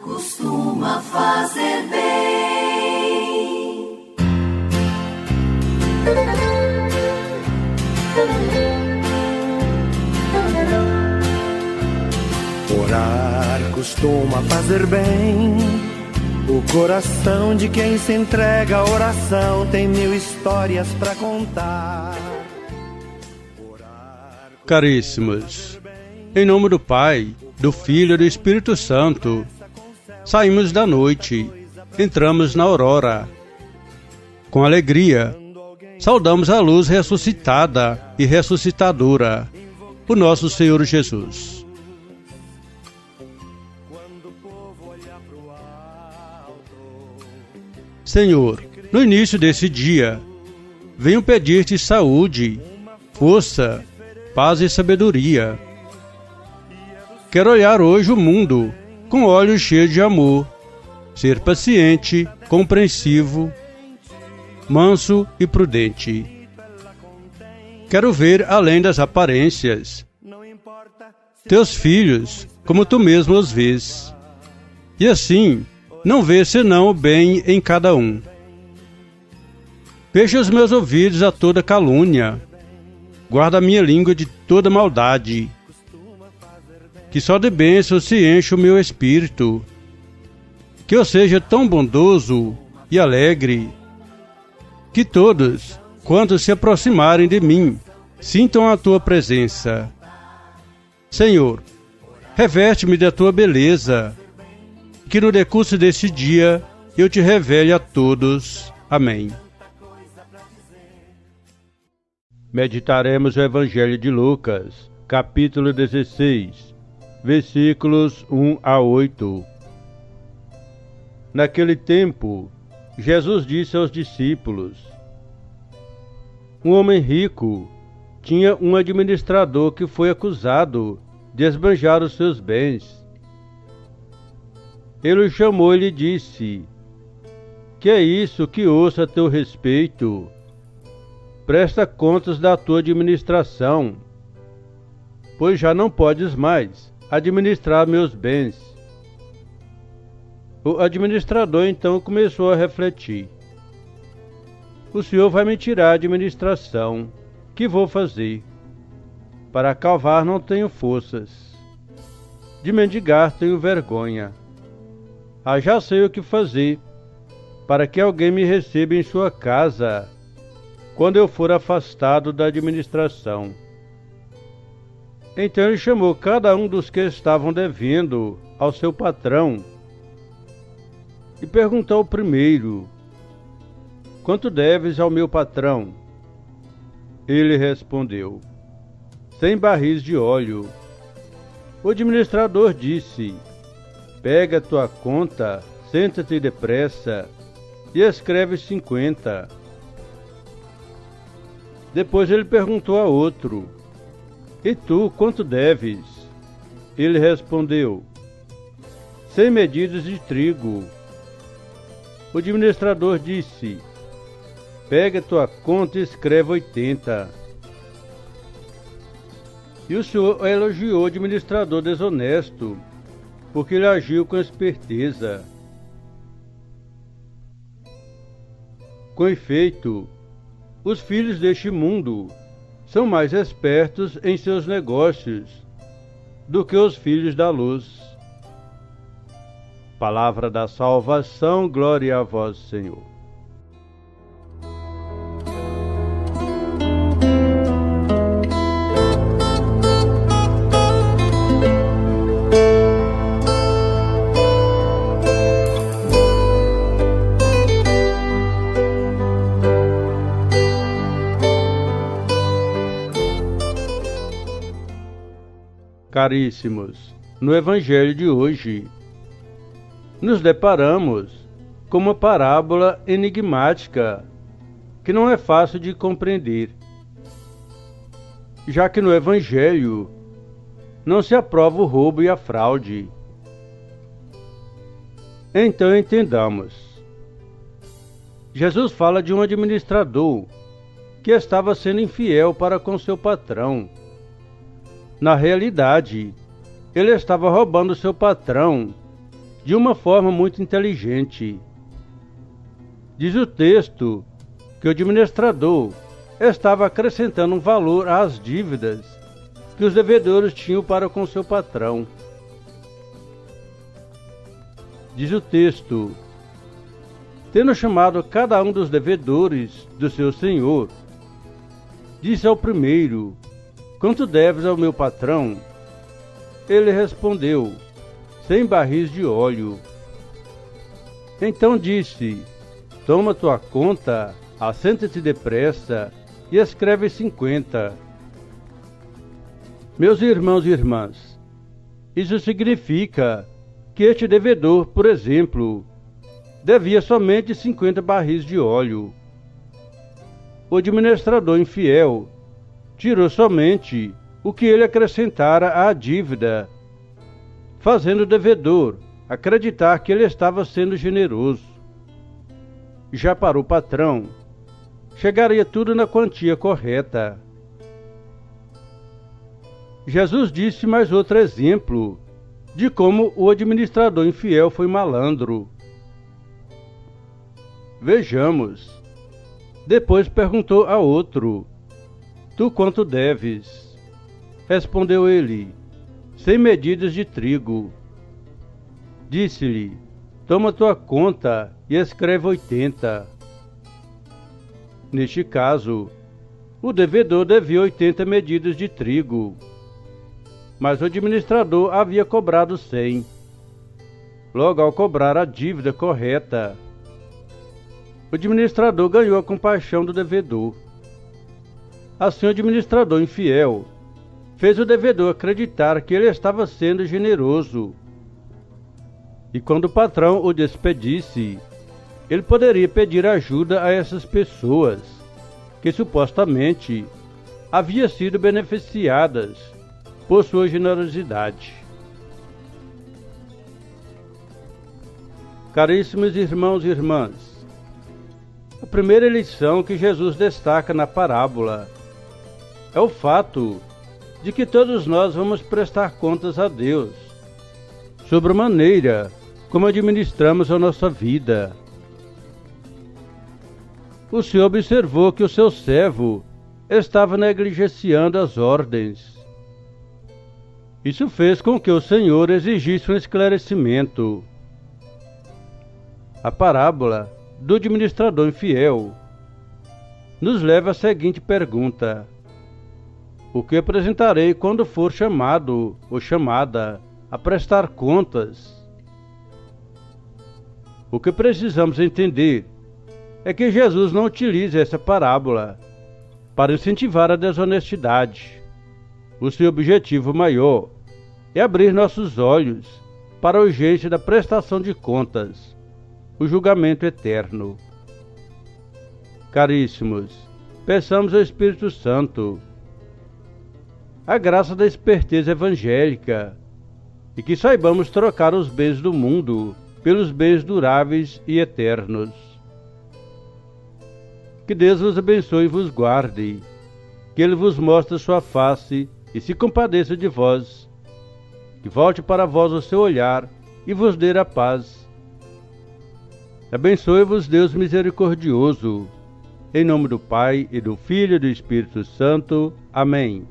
costuma fazer bem. Orar costuma fazer bem. O coração de quem se entrega à oração tem 1000 histórias pra contar. Caríssimos, em nome do Pai, do Filho e do Espírito Santo, saímos da noite, entramos na aurora. Com alegria, saudamos a luz ressuscitada e ressuscitadora, o nosso Senhor Jesus. Senhor, no início desse dia, venho pedir-te saúde, força, paz e sabedoria. Quero olhar hoje o mundo com olhos cheios de amor, ser paciente, compreensivo, manso e prudente. Quero ver além das aparências, teus filhos como tu mesmo os vês, e assim não ver senão o bem em cada um. Fecha os meus ouvidos a toda calúnia, guarda a minha língua de toda maldade, que só de bênção se enche o meu espírito, que eu seja tão bondoso e alegre, que todos, quando se aproximarem de mim, sintam a tua presença. Senhor, reveste-me da tua beleza, que no decurso deste dia eu te revele a todos. Amém. Meditaremos o Evangelho de Lucas, capítulo 16, versículos 1 a 8. Naquele tempo, Jesus disse aos discípulos: Um homem rico tinha um administrador que foi acusado de esbanjar os seus bens. Ele o chamou e lhe disse: Que é isso que ouço a teu respeito? Presta contas da tua administração, pois já não podes mais administrar meus bens. O administrador então começou a refletir: O senhor vai me tirar a administração. Que vou fazer? Para cavar não tenho forças. De mendigar tenho vergonha. Já sei o que fazer, para que alguém me receba em sua casa, quando eu for afastado da administração. Então ele chamou cada um dos que estavam devendo ao seu patrão e perguntou ao primeiro: Quanto deves ao meu patrão? Ele respondeu: 100 barris de óleo. O administrador disse: Pega tua conta, senta-te depressa e escreve 50. Depois ele perguntou a outro: E tu, quanto deves? Ele respondeu: 100 medidas de trigo. O administrador disse: Pega tua conta e escreve 80. E o Senhor elogiou o administrador desonesto, porque ele agiu com esperteza. Com efeito, os filhos deste mundo são mais espertos em seus negócios do que os filhos da luz. Palavra da salvação, glória a vós, Senhor. Caríssimos, no Evangelho de hoje, nos deparamos com uma parábola enigmática que não é fácil de compreender, já que no Evangelho não se aprova o roubo e a fraude. Então entendamos. Jesus fala de um administrador que estava sendo infiel para com seu patrão. Na realidade, ele estava roubando seu patrão de uma forma muito inteligente. Diz o texto que o administrador estava acrescentando um valor às dívidas que os devedores tinham para com seu patrão. Diz o texto: tendo chamado cada um dos devedores do seu senhor, disse ao primeiro: quanto deves ao meu patrão? Ele respondeu: 100 barris de óleo. Então disse: toma tua conta, assenta-te depressa e escreve 50. Meus irmãos e irmãs, isso significa que este devedor, por exemplo, devia somente 50 barris de óleo. O administrador infiel tirou somente o que ele acrescentara à dívida, fazendo o devedor acreditar que ele estava sendo generoso. Já para o patrão, chegaria tudo na quantia correta. Jesus disse mais outro exemplo de como o administrador infiel foi malandro. Vejamos. Depois perguntou a outro: tu quanto deves? Respondeu ele: 100 medidas de trigo. Disse-lhe: toma tua conta e escreve 80. Neste caso, o devedor devia 80 medidas de trigo, mas o administrador havia cobrado 100. Logo, ao cobrar a dívida correta, o administrador ganhou a compaixão do devedor. Assim, o administrador infiel fez o devedor acreditar que ele estava sendo generoso. E quando o patrão o despedisse, ele poderia pedir ajuda a essas pessoas que supostamente haviam sido beneficiadas por sua generosidade. Caríssimos irmãos e irmãs, a primeira lição que Jesus destaca na parábola é o fato de que todos nós vamos prestar contas a Deus sobre a maneira como administramos a nossa vida. O Senhor observou que o seu servo estava negligenciando as ordens. Isso fez com que o Senhor exigisse um esclarecimento. A parábola do administrador infiel nos leva à seguinte pergunta: o que apresentarei quando for chamado ou chamada a prestar contas? O que precisamos entender é que Jesus não utiliza essa parábola para incentivar a desonestidade. O seu objetivo maior é abrir nossos olhos para a urgência da prestação de contas, o julgamento eterno. Caríssimos, peçamos ao Espírito Santo a graça da esperteza evangélica e que saibamos trocar os bens do mundo pelos bens duráveis e eternos. Que Deus vos abençoe e vos guarde, que Ele vos mostre sua face e se compadeça de vós, que volte para vós o seu olhar e vos dê a paz. Abençoe-vos Deus misericordioso, em nome do Pai, e do Filho e do Espírito Santo. Amém.